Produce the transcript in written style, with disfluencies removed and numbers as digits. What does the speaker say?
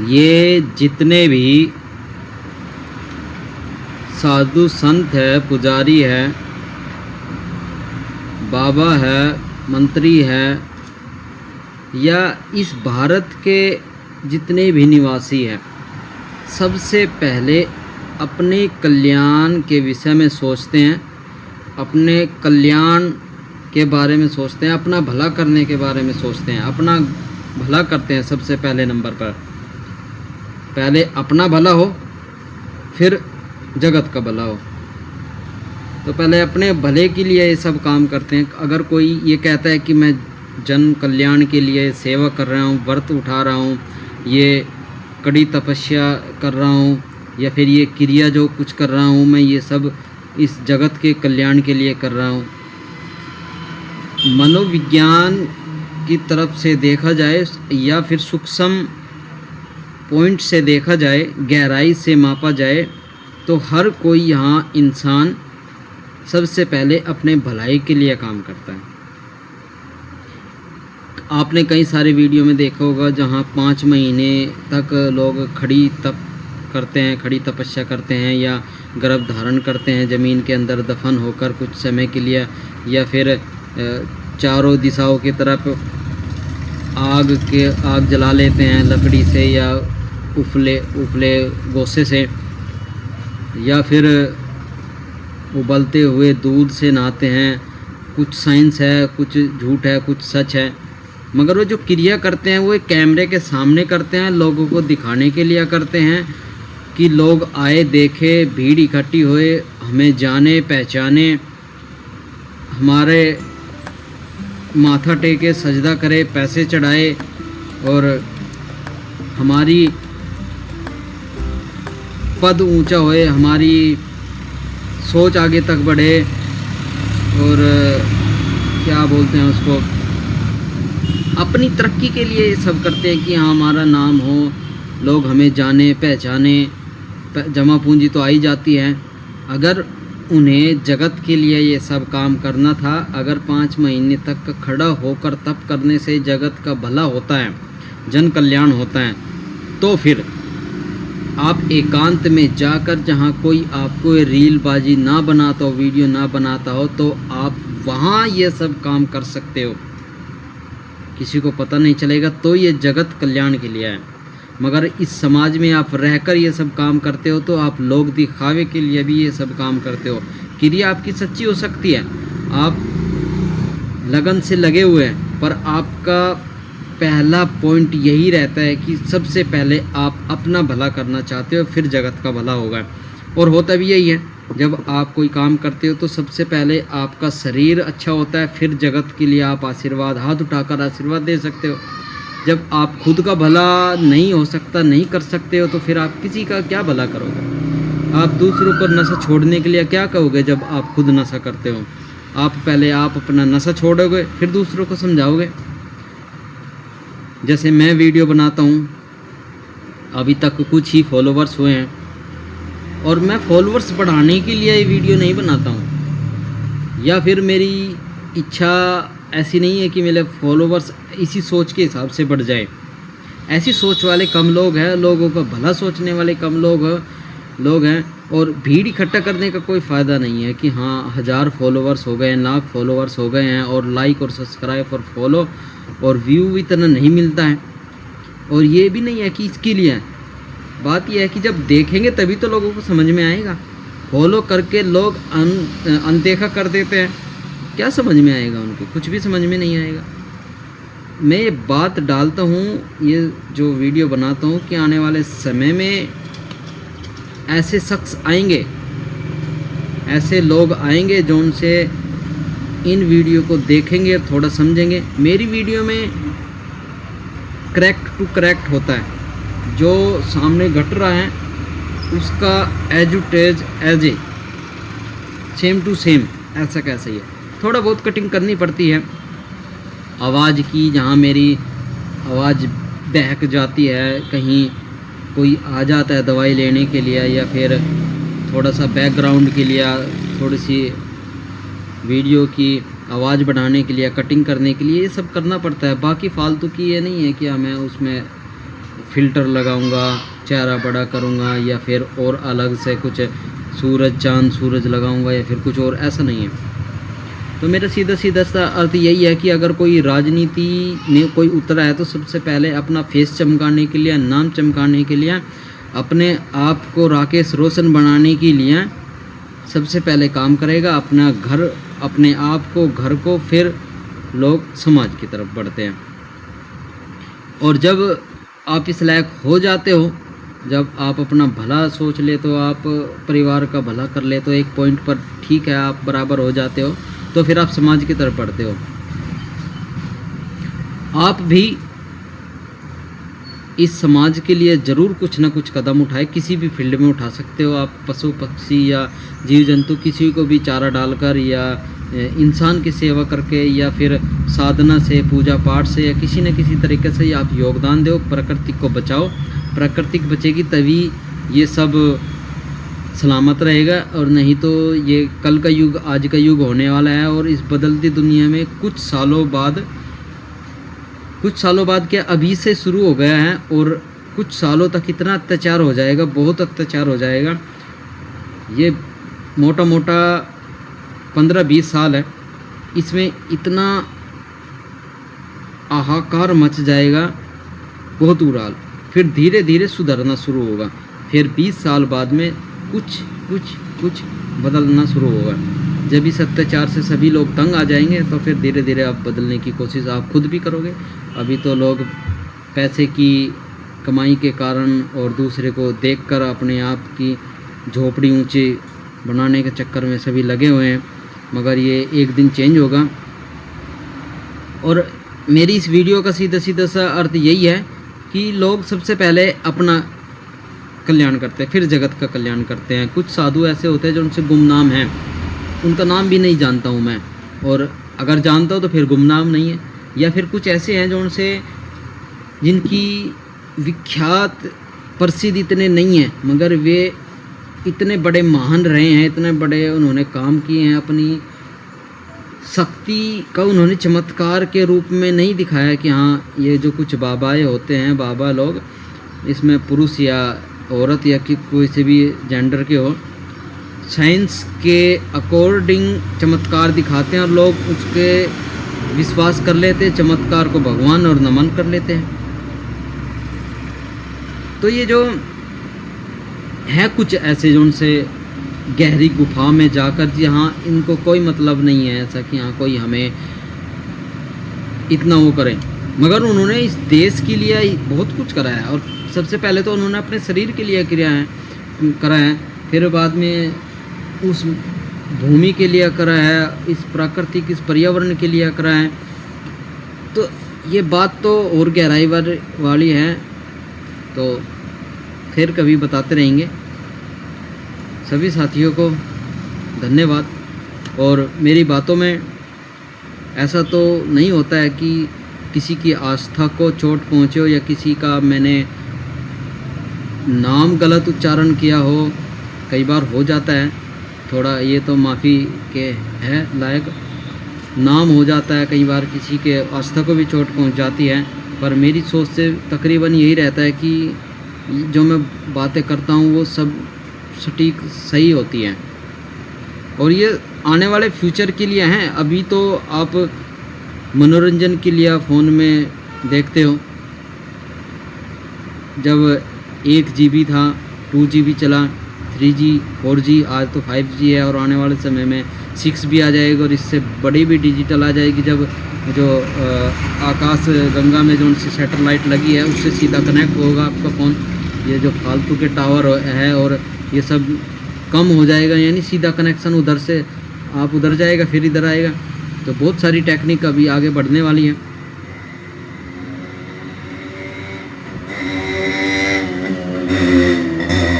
ये जितने भी साधु संत है, पुजारी है, बाबा है, मंत्री है, या इस भारत के जितने भी निवासी हैं, सबसे पहले अपने कल्याण के विषय में सोचते हैं, अपने कल्याण के बारे में सोचते हैं, अपना भला करने के बारे में सोचते हैं, अपना भला करते हैं। सबसे पहले नंबर पर पहले अपना भला हो, फिर जगत का भला हो। तो पहले अपने भले के लिए ये सब काम करते हैं। अगर कोई ये कहता है कि मैं जन कल्याण के लिए सेवा कर रहा हूँ, व्रत उठा रहा हूँ, ये कड़ी तपस्या कर रहा हूँ, या फिर ये क्रिया जो कुछ कर रहा हूँ मैं, ये सब इस जगत के कल्याण के लिए कर रहा हूँ। मनोविज्ञान की तरफ से देखा जाए या फिर सूक्ष्म पॉइंट से देखा जाए, गहराई से मापा जाए, तो हर कोई यहाँ इंसान सबसे पहले अपने भलाई के लिए काम करता है। आपने कई सारे वीडियो में देखा होगा जहाँ 5 महीने तक लोग खड़ी तप करते हैं, खड़ी तपस्या करते हैं, या गर्भ धारण करते हैं ज़मीन के अंदर दफन होकर कुछ समय के लिए, या फिर चारों दिशाओं की तरफ आग जला लेते हैं लकड़ी से या उफले गोसे से, या फिर उबलते हुए दूध से नहाते हैं। कुछ साइंस है, कुछ झूठ है, कुछ सच है, मगर वो जो क्रिया करते हैं वो एक कैमरे के सामने करते हैं, लोगों को दिखाने के लिए करते हैं कि लोग आए, देखे, भीड़ इकट्ठी हुए, हमें जाने पहचाने, हमारे माथा टेके, सजदा करे, पैसे चढ़ाए, और हमारी पद ऊंचा होए, हमारी सोच आगे तक बढ़े, और क्या बोलते हैं उसको, अपनी तरक्की के लिए ये सब करते हैं कि हाँ हमारा नाम हो, लोग हमें जाने पहचाने, जमा पूंजी तो आई जाती है। अगर उन्हें जगत के लिए ये सब काम करना था, अगर 5 महीने तक खड़ा होकर तप करने से जगत का भला होता है, जन कल्याण होता है, तो फिर आप एकांत में जाकर, जहाँ कोई आपको रील बाजी ना बनाता हो, वीडियो ना बनाता हो, तो आप वहाँ ये सब काम कर सकते हो। किसी को पता नहीं चलेगा, तो ये जगत कल्याण के लिए है। मगर इस समाज में आप रहकर ये सब काम करते हो, तो आप लोग दिखावे के लिए भी ये सब काम करते हो। क्रिया आपकी सच्ची हो सकती है, आप लगन से लगे हुए हैं, पर आपका पहला पॉइंट यही रहता है कि सबसे पहले आप अपना भला करना चाहते हो, फिर जगत का भला होगा। और होता भी यही है, जब आप कोई काम करते हो तो सबसे पहले आपका शरीर अच्छा होता है, फिर जगत के लिए आप आशीर्वाद, हाथ उठाकर आशीर्वाद दे सकते हो। जब आप खुद का भला नहीं हो सकता, नहीं कर सकते हो, तो फिर आप किसी का क्या भला करोगे? आप दूसरों को नशा छोड़ने के लिए क्या कहोगे जब आप खुद नशा करते हो? पहले आप अपना नशा छोड़ोगे, फिर दूसरों को समझाओगे। जैसे मैं वीडियो बनाता हूँ, अभी तक कुछ ही फॉलोवर्स हुए हैं, और मैं फॉलोवर्स बढ़ाने के लिए ये वीडियो नहीं बनाता हूँ, या फिर मेरी इच्छा ऐसी नहीं है कि मेरे फॉलोवर्स इसी सोच के हिसाब से बढ़ जाए। ऐसी सोच वाले कम लोग हैं, लोगों का भला सोचने वाले कम लोग हैं। और भीड़ इकट्ठा करने का कोई फ़ायदा नहीं है कि हाँ 1000 फॉलोवर्स हो गए, लाख फॉलोवर्स हो गए हैं, और लाइक और सब्सक्राइब और फॉलो और व्यू इतना नहीं मिलता है। और ये भी नहीं है कि इसके लिए है। बात यह है कि जब देखेंगे तभी तो लोगों को समझ में आएगा। फॉलो करके लोग अनदेखा कर देते हैं, क्या समझ में आएगा उनको? कुछ भी समझ में नहीं आएगा। मैं ये बात डालता हूँ, ये जो वीडियो बनाता हूँ, कि आने वाले समय में ऐसे शख्स आएंगे, ऐसे लोग आएंगे जो उनसे इन वीडियो को देखेंगे, थोड़ा समझेंगे। मेरी वीडियो में करेक्ट टू करेक्ट होता है, जो सामने घट रहा है उसका edge to edge a same to same ऐसा कैसा ही है। थोड़ा बहुत कटिंग करनी पड़ती है आवाज़ की, जहाँ मेरी आवाज़ बहक जाती है, कहीं कोई आ जाता है दवाई लेने के लिए, या फिर थोड़ा सा बैकग्राउंड के लिए, थोड़ी सी वीडियो की आवाज़ बढ़ाने के लिए, कटिंग करने के लिए, ये सब करना पड़ता है। बाकी फालतू की ये नहीं है कि हमें उसमें फ़िल्टर लगाऊंगा, चेहरा बड़ा करूंगा, या फिर और अलग से कुछ सूरज चांद सूरज लगाऊंगा, या फिर कुछ और, ऐसा नहीं है। तो मेरा सीधा सीधा सा अर्थ यही है कि अगर कोई राजनीति में कोई उतरा है तो सबसे पहले अपना फेस चमकाने के लिए, नाम चमकाने के लिए, अपने आप को राकेश रोशन बनाने के लिए सबसे पहले काम करेगा। अपना घर, अपने आप को, घर को, फिर लोग समाज की तरफ बढ़ते हैं। और जब आप इस लायक हो जाते हो, जब आप अपना भला सोच ले तो आप परिवार का भला कर ले तो एक पॉइंट पर ठीक है आप बराबर हो जाते हो, तो फिर आप समाज की तरफ बढ़ते हो। आप भी इस समाज के लिए ज़रूर कुछ ना कुछ कदम उठाए, किसी भी फील्ड में उठा सकते हो आप। पशु पक्षी या जीव जंतु किसी को भी चारा डालकर, या इंसान की सेवा करके, या फिर साधना से, पूजा पाठ से, या किसी न किसी तरीके से आप योगदान दो। प्रकृति को बचाओ, प्रकृति बचेगी तभी ये सब सलामत रहेगा, और नहीं तो ये कल का युग आज का युग होने वाला है। और इस बदलती दुनिया में कुछ सालों बाद क्या अभी से शुरू हो गया है, और कुछ सालों तक इतना अत्याचार हो जाएगा, बहुत अत्याचार हो जाएगा। ये मोटा मोटा 15-20 साल है, इसमें इतना हाहाकार मच जाएगा, बहुत बुरा हाल। फिर धीरे धीरे सुधरना शुरू होगा, फिर 20 साल बाद में कुछ बदलना शुरू होगा। जब इस अत्याचार से सभी लोग तंग आ जाएंगे तो फिर धीरे धीरे आप बदलने की कोशिश आप खुद भी करोगे। अभी तो लोग पैसे की कमाई के कारण और दूसरे को देखकर अपने आप की झोपड़ी ऊंची बनाने के चक्कर में सभी लगे हुए हैं, मगर ये एक दिन चेंज होगा। और मेरी इस वीडियो का सीधा सा अर्थ यही है कि लोग सबसे पहले अपना कल्याण करते हैं, फिर जगत का कल्याण करते हैं। कुछ साधु ऐसे होते हैं जो उनसे गुमनाम हैं, उनका नाम भी नहीं जानता हूँ मैं, और अगर जानता हूँ तो फिर गुमनाम नहीं है। या फिर कुछ ऐसे हैं जो उनसे, जिनकी विख्यात प्रसिद्ध इतने नहीं हैं, मगर वे इतने बड़े महान रहे हैं, इतने बड़े उन्होंने काम किए हैं, अपनी शक्ति का उन्होंने चमत्कार के रूप में नहीं दिखाया कि हाँ ये जो कुछ बाबाएँ होते हैं, बाबा लोग, इसमें पुरुष या औरत या कि कोई से भी जेंडर के हो, साइंस के अकॉर्डिंग चमत्कार दिखाते हैं और लोग उसके विश्वास कर लेते हैं, चमत्कार को भगवान और नमन कर लेते हैं। तो ये जो है कुछ ऐसे जो उनसे गहरी गुफा में जाकर, जहाँ इनको कोई मतलब नहीं है ऐसा कि हाँ कोई हमें इतना वो करे, मगर उन्होंने इस देश के लिए बहुत कुछ करा है। और सबसे पहले तो उन्होंने अपने शरीर के लिए करा है, फिर बाद में उस भूमि के लिए करा है, इस प्राकृतिक, इस पर्यावरण के लिए करा है। तो ये बात तो और गहराई वाली है, तो फिर कभी बताते रहेंगे। सभी साथियों को धन्यवाद। और मेरी बातों में ऐसा तो नहीं होता है कि किसी की आस्था को चोट पहुँचे हो, या किसी का मैंने नाम गलत उच्चारण किया हो, कई बार हो जाता है थोड़ा, ये तो माफ़ी के है लायक, नाम हो जाता है कई बार, किसी के आस्था को भी चोट पहुंच जाती है। पर मेरी सोच से तकरीबन यही रहता है कि जो मैं बातें करता हूँ वो सब सटीक सही होती हैं, और ये आने वाले फ्यूचर के लिए हैं। अभी तो आप मनोरंजन के लिए फ़ोन में देखते हो, जब 1 GB था, 2 GB चला, 3G 4G, आज तो 5G है, और आने वाले समय में 6 भी आ जाएगा, और इससे बड़ी भी डिजिटल आ जाएगी। जब जो आकाश गंगा में जो उनसे सैटेलाइट लगी है उससे सीधा कनेक्ट होगा आपका फ़ोन। ये जो फालतू के टावर है और ये सब कम हो जाएगा, यानी सीधा कनेक्शन उधर से आप उधर जाएगा फिर इधर आएगा। तो बहुत सारी टेक्निक अभी आगे बढ़ने वाली है।